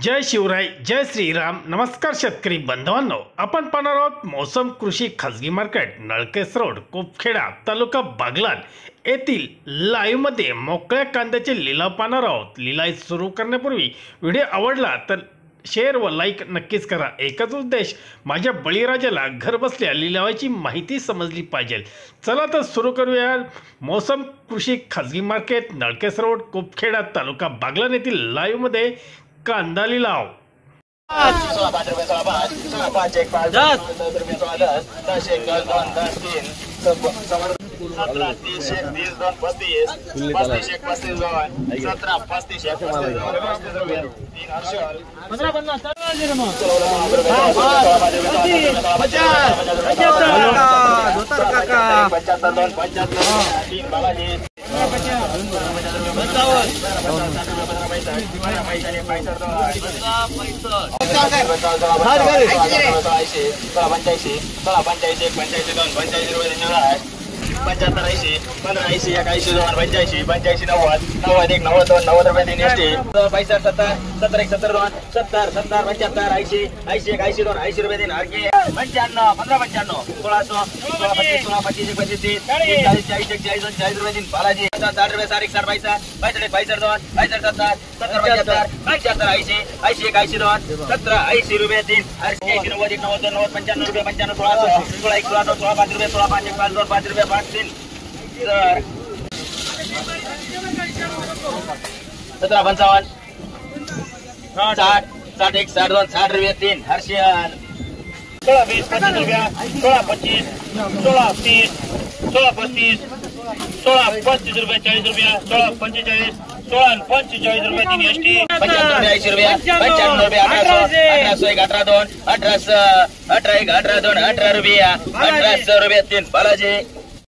जय शिवराय, जय श्रीराम. नमस्कार शेतकरी बांधवांनो, आपण पाहणार आहोत मौसम कृषी खाजगी मार्केट नळकेस रोड, कुपखेडा, तालुका बागलाण येथील लाईव्हमध्ये मोकळ्या कांद्याचे लिलाव पाहणार आहोत. लिलाव सुरू करण्यापूर्वी व्हिडिओ आवडला तर शेअर व लाईक नक्कीच करा. एकच उद्देश, माझ्या बळीराजाला घर बसल्या लिलावाची माहिती समजली पाहिजे. चला तर सुरू करूया. मौसम कृषी खाजगी मार्केट नळकेस रोड, कुपखेडा, तालुका बागलाण येथील लाईव्हमध्ये कांदा लिलाव. पंच्याहत्तर 80 15 80 81 2 85 85 90 90 1 90 2 90 रुपये 3 एसटी 65 70 70 1 70 2 70 70 75 80 80 1 80 2 80 रुपये 3 आरके 95 15 95 1600 16 25 16 25 25 40 40 40 40 रुपये 3 बालाजी 60 रुपये 60 60 पैसा 62 62 2 62 70 70 75 80 80 1 80 2 17 80 रुपये 3 80 90 1 90 2 90 95 रुपये 95 1600 16 1 16 16 5 रुपये 16 5 1 5 2 5 रुपये 5 3 17 55 60 60 1 60 2 60 रुपये 3 हर्षियन 16 20 25 रुपया 16 25 16 30 16 35 16 35 रुपये 40 रुपया 16 45 16 45 रुपये 3 एसटी 75 80 रुपया 95 रुपये 1800 1 18 2 18 1 18 2 18 रुपया 1800 रुपये 3 बालाजी